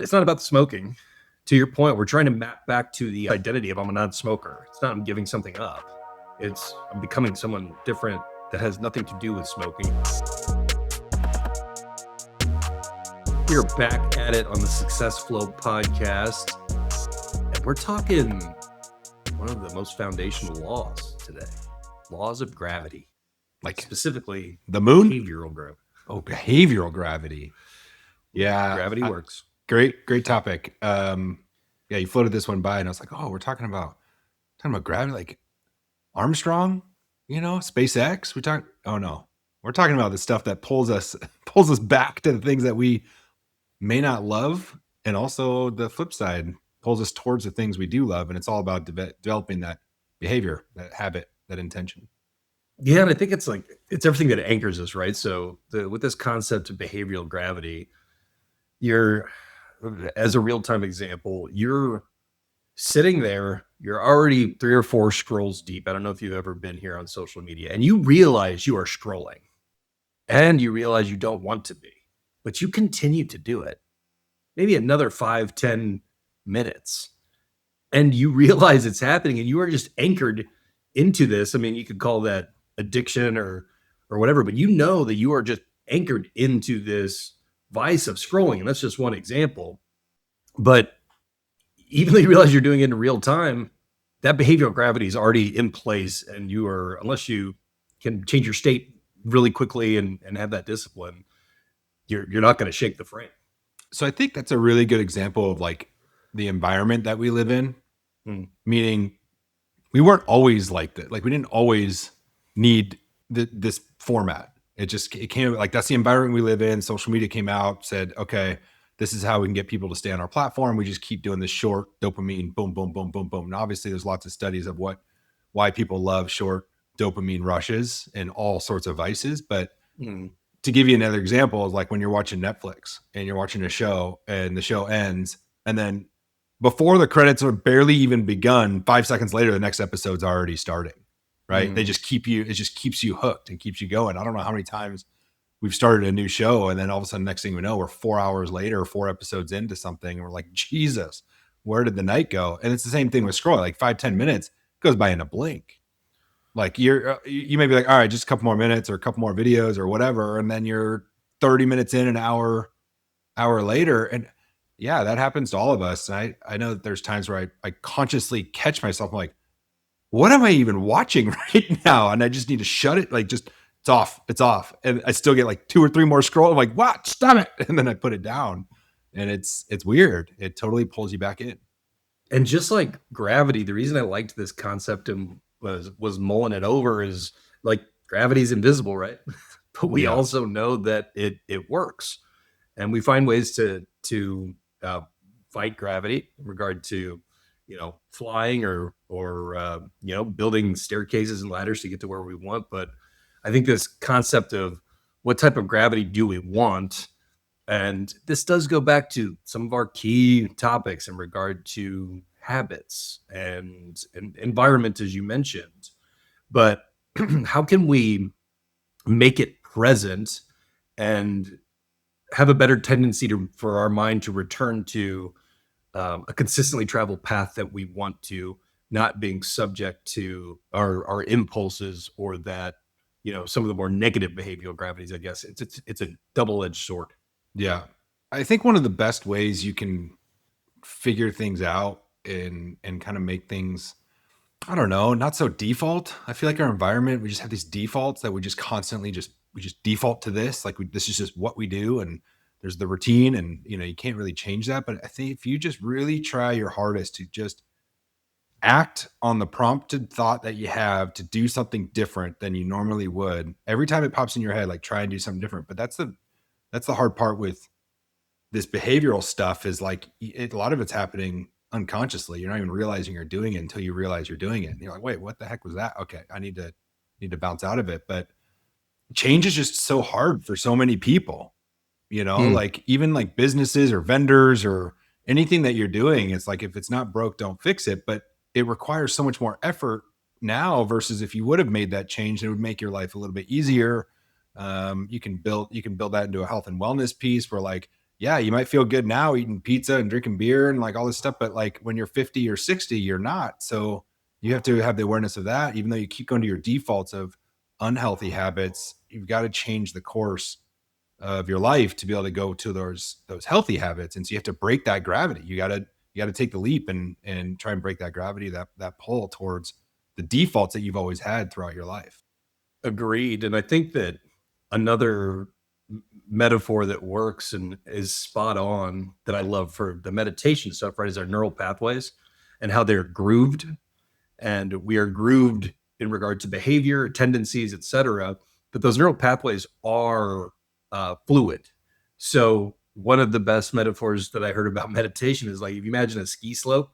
It's not about the smoking. To your point, we're trying to map back to the identity of I'm a non-smoker. It's not I'm giving something up. It's I'm becoming someone different that has nothing to do with smoking. We're back at it on the SuccessFlow podcast, and we're talking one of the most foundational laws today, laws of gravity, like specifically the moon, behavioral gravity. Oh, behavioral gravity. Yeah, gravity works. Great topic. Yeah, you floated this one by, and I was like, oh, we're talking about gravity, like Armstrong, SpaceX. Oh no, we're talking about the stuff that pulls us back to the things that we may not love, and also the flip side pulls us towards the things we do love, and it's all about developing that behavior, that habit, that intention. Yeah, and I think it's everything that anchors us, right? So with this concept of behavioral gravity, you're, as a real-time example, you're sitting there, you're already 3 or 4 scrolls deep. I don't know if you've ever been here on social media, and you realize you are scrolling, and you realize you don't want to be, but you continue to do it. Maybe another 5-10 minutes, and you realize it's happening, and you are just anchored into this. I mean, you could call that addiction or whatever, but you know that you are just anchored into this vice of scrolling, and that's just one example. But even though you realize you're doing it in real time, that behavioral gravity is already in place, and you are, unless you can change your state really quickly and have that discipline, you're not going to shake the frame. So I think that's a really good example of like the environment that we live in, meaning we weren't always like that. Like we didn't always need this format. It came like, that's the environment we live in. Social media came out, said, okay, this is how we can get people to stay on our platform. We just keep doing this short dopamine, boom, boom, boom, boom, boom. And obviously there's lots of studies of why people love short dopamine rushes and all sorts of vices. But to give you another example is like when you're watching Netflix and you're watching a show and the show ends, and then before the credits are barely even begun, 5 seconds later, the next episode's already starting, right? They just it just keeps you hooked and keeps you going. I don't know how many times we've started a new show, and then all of a sudden, next thing we know, we're 4 hours later, 4 episodes into something, and we're like, Jesus, where did the night go? And it's the same thing with scrolling. Like 5-10 minutes goes by in a blink. Like you may be like, all right, just a couple more minutes or a couple more videos or whatever, and then you're 30 minutes in, an hour later, and yeah, that happens to all of us. And I know that there's times where I consciously catch myself. I'm like, what am I even watching right now? And I just need to shut it. Like, just it's off. And I still get like 2 or 3 more scroll. I'm like, what? Stop it. And then I put it down, and it's weird. It totally pulls you back in. And just like gravity, the reason I liked this concept and was mulling it over is like gravity's invisible, right? But we also know that it works, and we find ways to fight gravity in regard to, flying or building staircases and ladders to get to where we want. But I think this concept of what type of gravity do we want, and this does go back to some of our key topics in regard to habits and environment, as you mentioned. But how can we make it present and have a better tendency for our mind to return to a consistently traveled path that we want to, not being subject to our impulses or that, some of the more negative behavioral gravities, I guess. It's a double-edged sword. Yeah. I think one of the best ways you can figure things out and kind of make things, I don't know, not so default. I feel like our environment, we just have these defaults that we just constantly we just default to this. Like this is just what we do. And there's the routine, and you can't really change that. But I think if you just really try your hardest to just act on the prompted thought that you have to do something different than you normally would, every time it pops in your head, like try and do something different. But that's the hard part with this behavioral stuff, is like a lot of it's happening unconsciously. You're not even realizing you're doing it until you realize you're doing it. And you're like, wait, what the heck was that? Okay, I need to bounce out of it. But change is just so hard for so many people, like even like businesses or vendors or anything that you're doing. It's like, if it's not broke, don't fix it. But it requires so much more effort now versus if you would have made that change, it would make your life a little bit easier. You can build that into a health and wellness piece where like yeah, you might feel good now eating pizza and drinking beer and like all this stuff, but like when you're 50 or 60, you're not. So you have to have the awareness of that. Even though you keep going to your defaults of unhealthy habits, you've got to change the course of your life to be able to go to those healthy habits. And so you have to break that gravity. You got to take the leap and try and break that gravity, that pull towards the defaults that you've always had throughout your life. Agreed. And I think that another metaphor that works and is spot on that I love for the meditation stuff, right, is our neural pathways and how they're grooved. And we are grooved in regard to behavior, tendencies, etc. But those neural pathways are fluid. So one of the best metaphors that I heard about meditation is like if you imagine a ski slope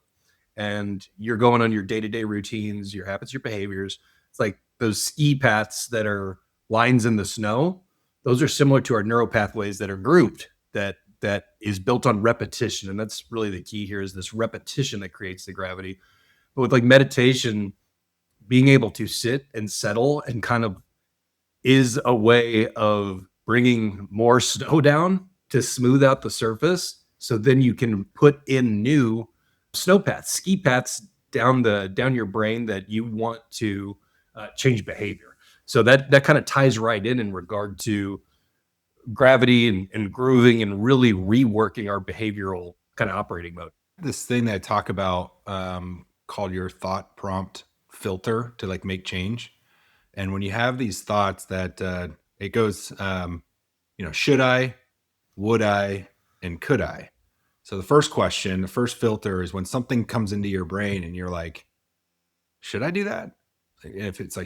and you're going on your day-to-day routines, your habits, your behaviors. It's like those ski paths that are lines in the snow. Those are similar to our neural pathways that are grouped, that is built on repetition. And that's really the key here is this repetition that creates the gravity. But with like meditation, being able to sit and settle and kind of is a way of bringing more snow down to smooth out the surface. So then you can put in new snow paths, ski paths down your brain that you want to change behavior. So that kind of ties right in regard to gravity and grooving and really reworking our behavioral kind of operating mode. This thing that I talk about called your thought prompt filter to like make change. And when you have these thoughts that it goes, should I, would I, and could I? So the first question, the first filter is when something comes into your brain and you're like, should I do that? If it's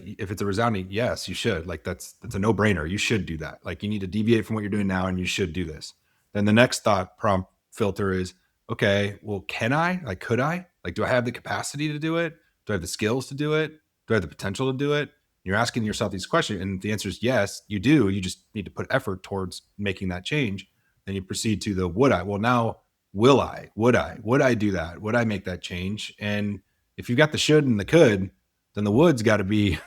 a resounding yes, you should. Like that's a no-brainer. You should do that. Like you need to deviate from what you're doing now and you should do this. Then the next thought prompt filter is, okay, well, can I? Like could I? Like do I have the capacity to do it? Do I have the skills to do it? Do I have the potential to do it? You're asking yourself these questions and the answer is yes, you do. You just need to put effort towards making that change. Then you proceed to the would I? Well, now will I? Would I? Would I do that? Would I make that change? And if you've got the should and the could, then the wood's got to be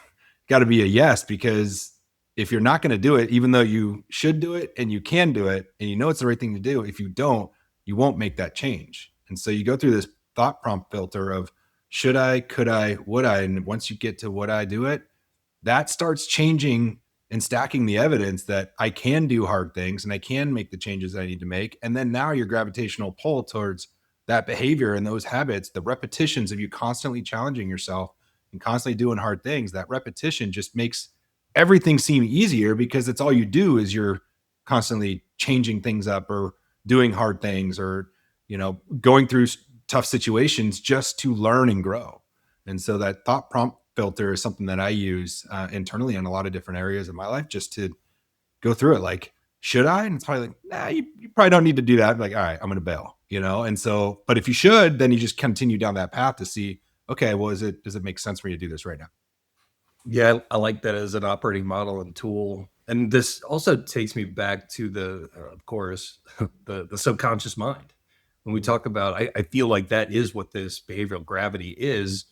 a yes, because if you're not going to do it, even though you should do it and you can do it and you know it's the right thing to do, if you don't, you won't make that change. And so you go through this thought prompt filter of should I, could I, would I, and once you get to would I do it, that starts changing and stacking the evidence that I can do hard things and I can make the changes I need to make. And then now your gravitational pull towards that behavior and those habits, the repetitions of you constantly challenging yourself and constantly doing hard things, that repetition just makes everything seem easier because it's all you do is you're constantly changing things up or doing hard things or, going through tough situations just to learn and grow. And so that thought prompt filter is something that I use internally in a lot of different areas of my life just to go through it. Like, should I? And it's probably like, nah, you probably don't need to do that. Like, all right, I'm going to bail, And so, but if you should, then you just continue down that path to see, okay, well, does it make sense for me to do this right now? Yeah, I like that as an operating model and tool. And this also takes me back to of course, the subconscious mind. When we talk about, I feel like that is what this behavioral gravity is.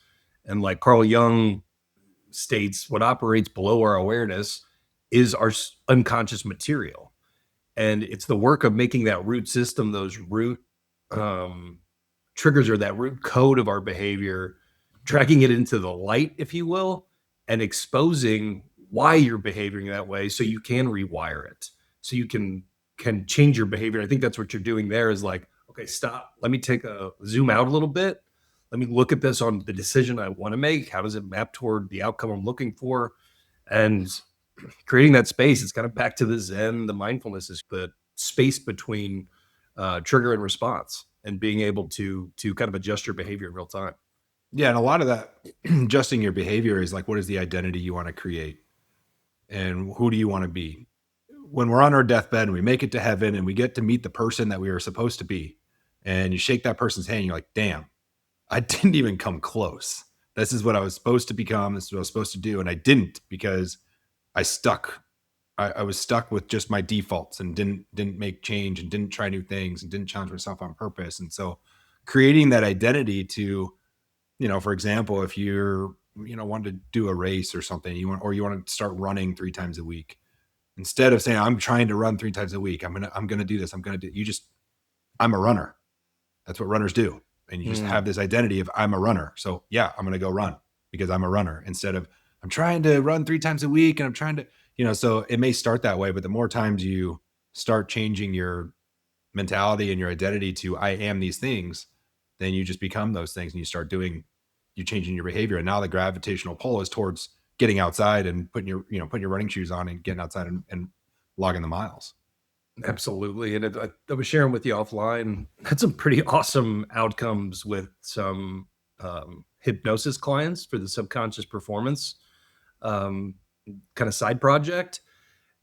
And like Carl Jung states, what operates below our awareness is our unconscious material. And it's the work of making that root system, those root um, triggers or that root code of our behavior, dragging it into the light, if you will, and exposing why you're behaving that way so you can rewire it. So you can change your behavior. I think that's what you're doing there is like, okay, stop. Let me take a zoom out a little bit. Let me look at this on the decision I want to make. How does it map toward the outcome I'm looking for? And creating that space, it's kind of back to the Zen, the mindfulness is the space between trigger and response and being able to kind of adjust your behavior in real time. Yeah. And a lot of that adjusting your behavior is like, what is the identity you want to create? And who do you want to be? When we're on our deathbed and we make it to heaven and we get to meet the person that we were supposed to be, and you shake that person's hand, you're like, damn, I didn't even come close. This is what I was supposed to become. This is what I was supposed to do. And I didn't because I stuck. I was stuck with just my defaults and didn't make change and didn't try new things and didn't challenge myself on purpose. And so creating that identity to, for example, if you're, wanted to do a race or something, you want to start running 3 times a week. instead of saying, I'm trying to run 3 times a week, I'm gonna do this, I'm a runner. That's what runners do. And you just have this identity of I'm a runner. So yeah, I'm gonna go run because I'm a runner, instead of I'm trying to run 3 times a week and I'm trying to, so it may start that way, but the more times you start changing your mentality and your identity to I am these things, then you just become those things, and you're changing your behavior. And now the gravitational pull is towards getting outside and putting your running shoes on and getting outside and logging the miles. Absolutely. And I was sharing with you offline, had some pretty awesome outcomes with some hypnosis clients for the subconscious performance kind of side project.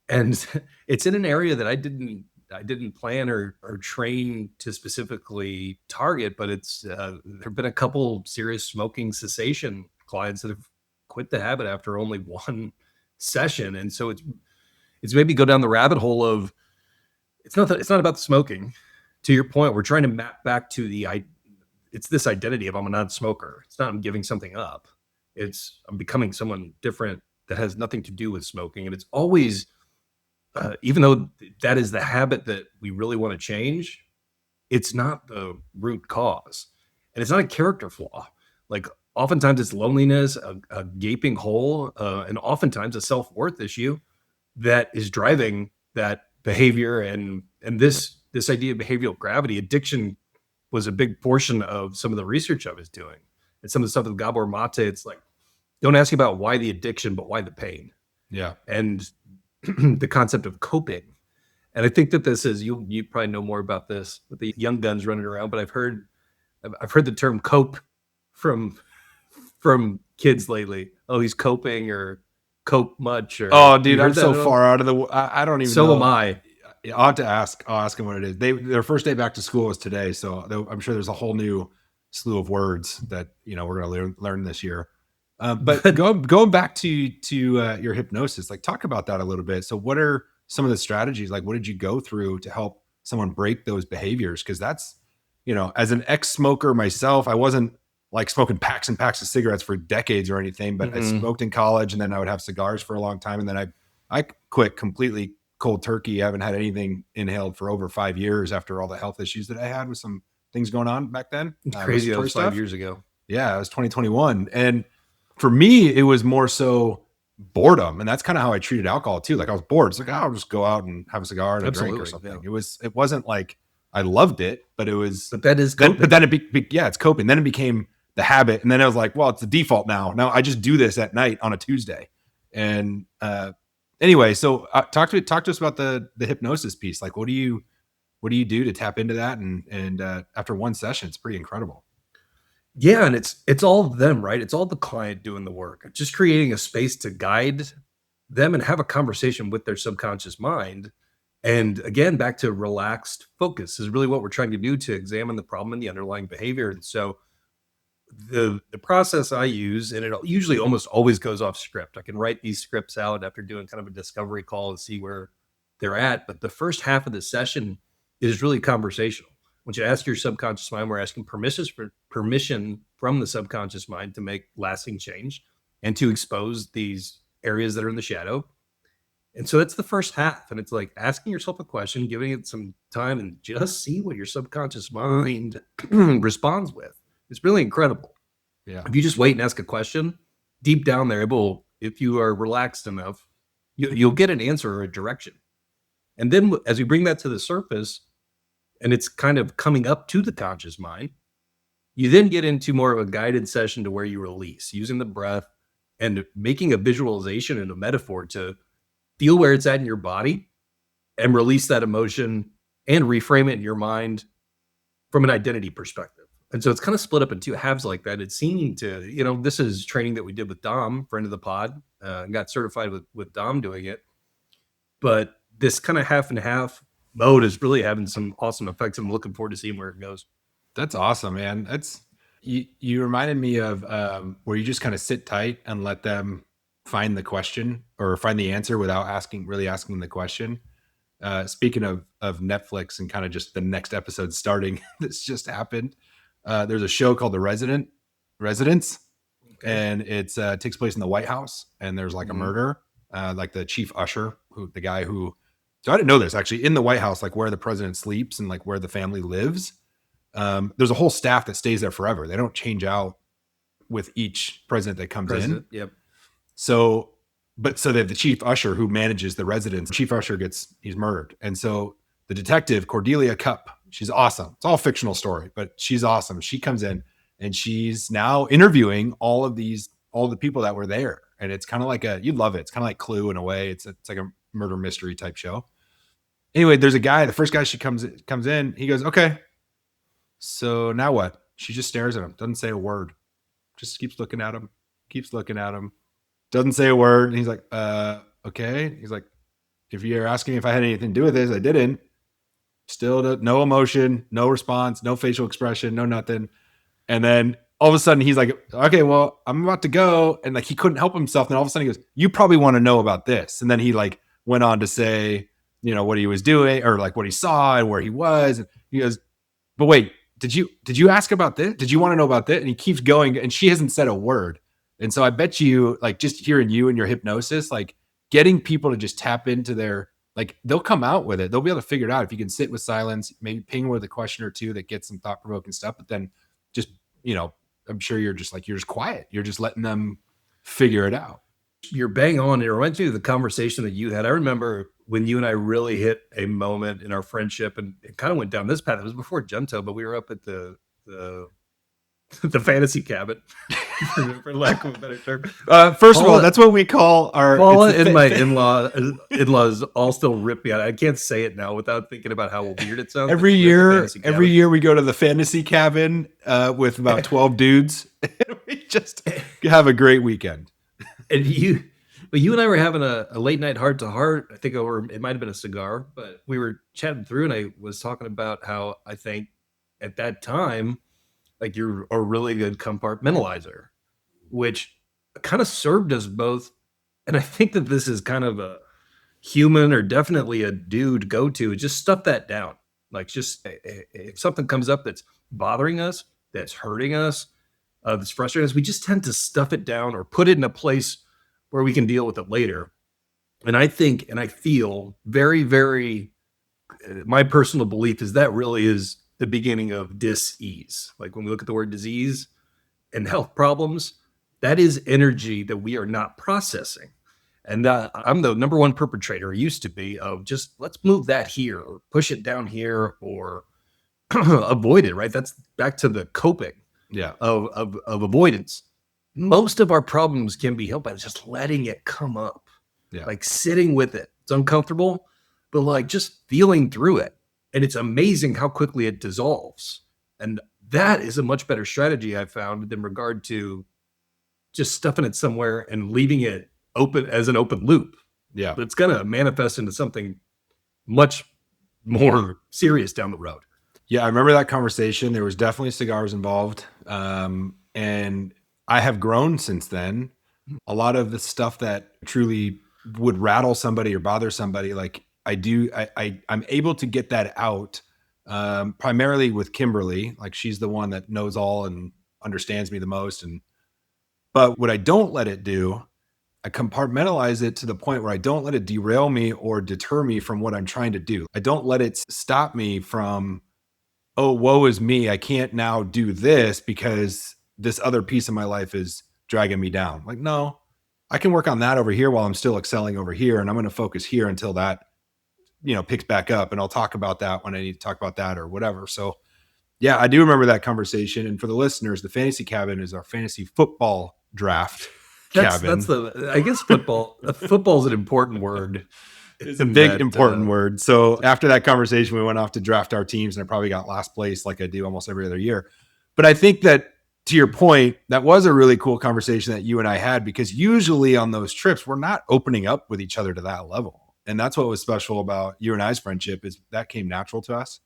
And it's in an area that I didn't plan or train to specifically target, but it's there've been a couple serious smoking cessation clients that have quit the habit after only one session. And so it's maybe go down the rabbit hole of it's not about the smoking. To your point, we're trying to map back to it's this identity of I'm a non-smoker. It's not I'm giving something up. It's I'm becoming someone different that has nothing to do with smoking. And it's always even though that is the habit that we really want to change, it's not the root cause. And it's not a character flaw. Like oftentimes it's loneliness, a gaping hole, and oftentimes a self-worth issue that is driving that behavior. And this idea of behavioral gravity, addiction was a big portion of some of the research I was doing. And some of the stuff with Gabor Mate, it's like, don't ask about why the addiction, but why the pain. Yeah. And the concept of coping. And I think that this is you probably know more about this with the young guns running around, but I've heard the term cope from kids lately. Oh, he's coping or cope much or oh dude, I'm so far out of the I don't even know. Am I. I'll have to ask. I'll ask them what it is. Their first day back to school was today, so I'm sure there's a whole new slew of words that we're going to learn this year. But going back to your hypnosis, like talk about that a little bit. So what are some of the strategies? Like what did you go through to help someone break those behaviors? Because that's, as an ex-smoker myself, I wasn't like smoking packs and packs of cigarettes for decades or anything, but I smoked in college, and then I would have cigars for a long time. And then I quit completely cold turkey. I haven't had anything inhaled for over 5 years after all the health issues that I had with some things going on back then. Crazy. That was 5 years ago. Yeah. It was 2021. And for me, it was more so boredom. And that's kind of how I treated alcohol too. Like I was bored. It's like, I'll just go out and have a cigar and a drink or something. Yeah. It wasn't like I loved it, but it was, but that is coping. But then it's coping. Then it became the habit. And then I was like, well, it's the default now. Now I just do this at night on a Tuesday. And, anyway, so talk to us about the hypnosis piece. Like, what do you do to tap into that? And after one session, it's pretty incredible. Yeah, and it's all of them, right? It's all the client doing the work, just creating a space to guide them and have a conversation with their subconscious mind. And again, back to relaxed focus is really what we're trying to do to examine the problem and the underlying behavior. And so the process I use, and it usually almost always goes off script. I can write these scripts out after doing kind of a discovery call and see where they're at. But the first half of the session is really conversational. Once you ask your subconscious mind, we're asking permission from the subconscious mind to make lasting change and to expose these areas that are in the shadow. And so that's the first half. And it's like asking yourself a question, giving it some time, and just see what your subconscious mind responds with. It's really incredible. Yeah. If you just wait and ask a question, deep down there, if you are relaxed enough, you'll get an answer or a direction. And then as we bring that to the surface, and it's kind of coming up to the conscious mind, you then get into more of a guided session to where you release using the breath and making a visualization and a metaphor to feel where it's at in your body and release that emotion and reframe it in your mind from an identity perspective. And so it's kind of split up in two halves like that. It's seeming to, this is training that we did with Dom, friend of the pod, got certified with Dom doing it. But this kind of half and half mode is really having some awesome effects. I'm looking forward to seeing where it goes. That's awesome, man. You reminded me of where you just kind of sit tight and let them find the question or find the answer without asking the question. Speaking of Netflix and kind of just the next episode starting, this just happened. There's a show called The Residence, and it takes place in the White House, and there's like a murder, like the chief usher the guy who, so I didn't know this actually, in the White House, like where the president sleeps and like where the family lives. There's a whole staff that stays there forever. They don't change out with each president that comes in. Yep. So, but so they have the chief usher who manages the residence. Chief usher he's murdered. And so the detective, Cordelia Cupp, she's awesome. It's all a fictional story, but she's awesome. She comes in and she's now interviewing all the people that were there. And it's kind of like you'd love it. It's kind of like Clue in a way. It's like a murder mystery type show. Anyway, there's a guy, the first guy she comes in, he goes, okay, so now what? She just stares at him, doesn't say a word, just keeps looking at him, doesn't say a word. And he's like, okay. He's like, if you're asking me if I had anything to do with this, I didn't. Still no emotion, no response, no facial expression, no nothing. And then all of a sudden he's like, okay, well, I'm about to go. And like, he couldn't help himself. And all of a sudden he goes, you probably want to know about this. And then he like went on to say, you know, what he was doing or like what he saw and where he was. And he goes, but wait, did you ask about this? Did you want to know about this? And he keeps going and she hasn't said a word. And so I bet you, like, just hearing you and your hypnosis, like getting people to just tap into their, like, they'll come out with it. They'll be able to figure it out if you can sit with silence, maybe ping with a question or two that gets some thought provoking stuff. But then just, you know, I'm sure you're just quiet. You're just letting them figure it out. You're bang on. It reminds me of the conversation that you had. I remember when you and I really hit a moment in our friendship, and it kind of went down this path. It was before Gento, but we were up at the fantasy cabin, for lack of a better term. First of all, that's what we call our. Paula and my in-laws all still rip me out. I can't say it now without thinking about how weird it sounds. Every year we go to the fantasy cabin with about 12 dudes. And we just have a great weekend. And you and I were having a late night heart to heart. I think it might have been a cigar, but we were chatting through, and I was talking about how I think at that time, like, you're a really good compartmentalizer, which kind of served us both. And I think that this is kind of a human, or definitely a dude go-to, just stuff that down. Like, just if something comes up that's bothering us, that's hurting us, that's frustrating us, we just tend to stuff it down or put it in a place where we can deal with it later. And I think, and I feel very, very, my personal belief is that really is the beginning of dis-ease. Like, when we look at the word disease and health problems, that is energy that we are not processing. And I'm the number one perpetrator, used to be, of just let's move that here or push it down here or avoid it, right? That's back to the coping of avoidance. Most of our problems can be helped by just letting it come up, like sitting with it. It's uncomfortable, but like just feeling through it. And it's amazing how quickly it dissolves. And that is a much better strategy, I've found, than regard to just stuffing it somewhere and leaving it open as an open loop. Yeah. But it's going to manifest into something much more serious down the road. Yeah, I remember that conversation. There was definitely cigars involved. And I have grown since then. A lot of the stuff that truly would rattle somebody or bother somebody, like I'm able to get that out primarily with Kimberly. Like, she's the one that knows all and understands me the most. But what I don't let it do, I compartmentalize it to the point where I don't let it derail me or deter me from what I'm trying to do. I don't let it stop me from, oh, woe is me, I can't now do this because this other piece of my life is dragging me down. Like, no, I can work on that over here while I'm still excelling over here. And I'm going to focus here until that, picks back up. And I'll talk about that when I need to talk about that or whatever. So yeah, I do remember that conversation. And for the listeners, the fantasy cabin is our fantasy football draft cabin. I guess football is an important word. It's a big, important word. So after that conversation, we went off to draft our teams, and I probably got last place like I do almost every other year. But I think that, to your point, that was a really cool conversation that you and I had, because usually on those trips, we're not opening up with each other to that level. And that's what was special about you and I's friendship, is that came natural to us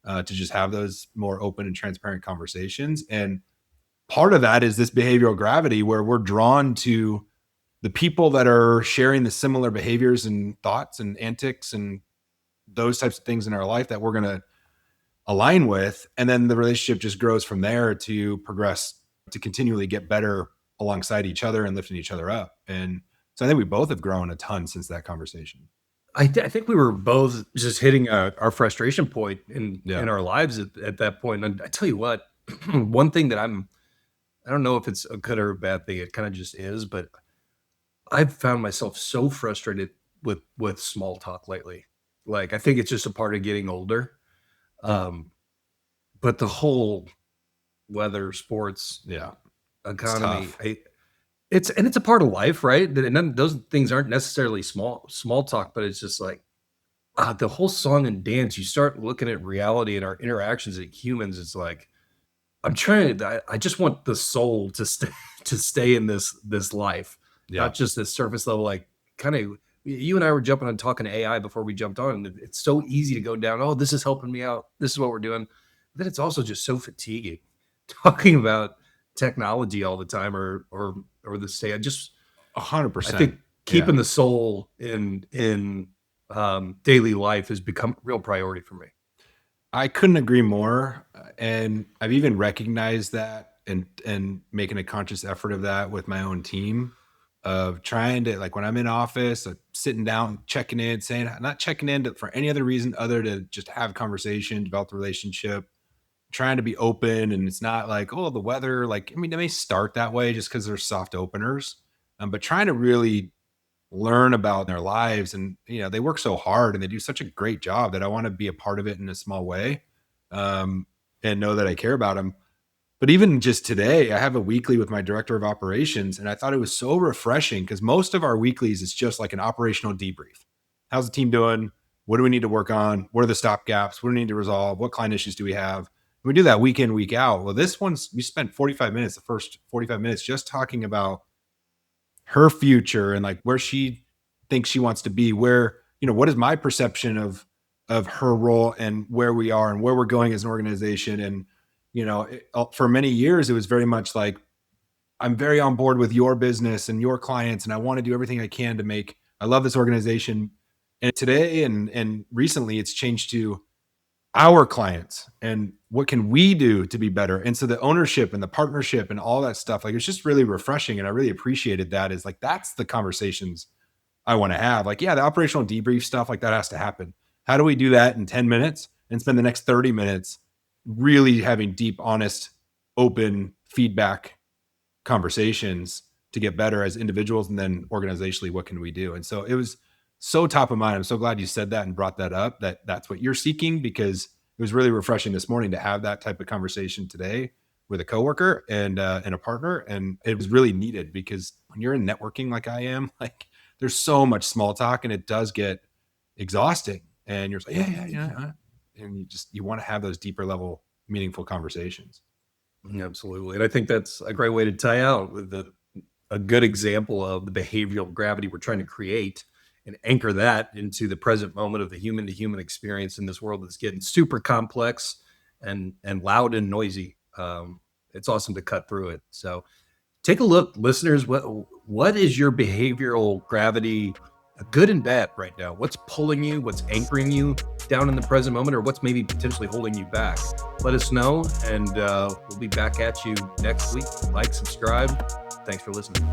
to just have those more open and transparent conversations. And part of that is this behavioral gravity, where we're drawn to the people that are sharing the similar behaviors and thoughts and antics and those types of things in our life that we're going to align with. And then the relationship just grows from there to progress, to continually get better alongside each other and lifting each other up. And so I think we both have grown a ton since that conversation. I think we were both just hitting our frustration point in Yeah. our lives at that point. And I tell you what, one thing that I don't know if it's a good or a bad thing. It kind of just is, but I've found myself so frustrated with small talk lately. Like I think it's just a part of getting older. Um, but the whole weather, sports, Yeah. It's economy, tough. it's a part of life, right? And then those things aren't necessarily small talk, but it's just like the whole song and dance. You start looking at reality and our interactions as humans. It's like I'm trying. I just want the soul to stay to stay in this life, Yeah. not just this surface level. Like kind of, you and I were jumping on talking AI before we jumped on, and it's so easy to go down. Oh, this is helping me out. This is what we're doing. But then it's also just so fatiguing talking about technology all the time, or the state. I think 100%. Yeah. keeping the soul in daily life has become a real priority for me. I couldn't agree more. And I've even recognized that and making a conscious effort of that with my own team of trying to, like, when I'm in office, sitting down, checking in, saying, not checking in for any other reason other to just have conversation, develop the relationship, trying to be open. And it's not like, oh, the weather, like, I mean, they may start that way just because they're soft openers. But trying to really learn about their lives, and they work so hard and they do such a great job that I want to be a part of it in a small way, um, and know that I care about them. But even just today, I have a weekly with my director of operations, and I thought it was so refreshing because most of our weeklies is just like an operational debrief. How's the team doing? What do we need to work on? What are the stop gaps? What do we need to resolve? What client issues do we have? We do that week in, week out. Well, this one's, we spent 45 minutes, the first 45 minutes, just talking about her future and like where she thinks she wants to be, where, what is my perception of her role and where we are and where we're going as an organization. And for many years it was very much like, I'm very on board with your business and your clients, and I want to do everything I can to make, I love this organization. And today and recently it's changed to our clients and what can we do to be better. And so the ownership and the partnership and all that stuff, like, it's just really refreshing. And I really appreciated that. Is like, that's the conversations I want to have. Like, yeah, the operational debrief stuff, like, that has to happen. How do we do that in 10 minutes and spend the next 30 minutes really having deep, honest, open feedback conversations to get better as individuals, and then organizationally, what can we do? And so it was so top of mind. I'm so glad you said that and brought that up, that that's what you're seeking, because it was really refreshing this morning to have that type of conversation today with a coworker and a partner. And it was really needed because when you're in networking like I am, like, there's so much small talk and it does get exhausting. And you're like, yeah. And you want to have those deeper level, meaningful conversations. Absolutely. And I think that's a great way to tie out with a good example of the behavioral gravity we're trying to create and anchor that into the present moment of the human to human experience in this world that's getting super complex and loud and noisy. It's awesome to cut through it. So take a look, listeners. What is your behavioral gravity, good and bad, right now? What's pulling you? What's anchoring you down in the present moment, or what's maybe potentially holding you back? Let us know, and we'll be back at you next week. Like, subscribe. Thanks for listening.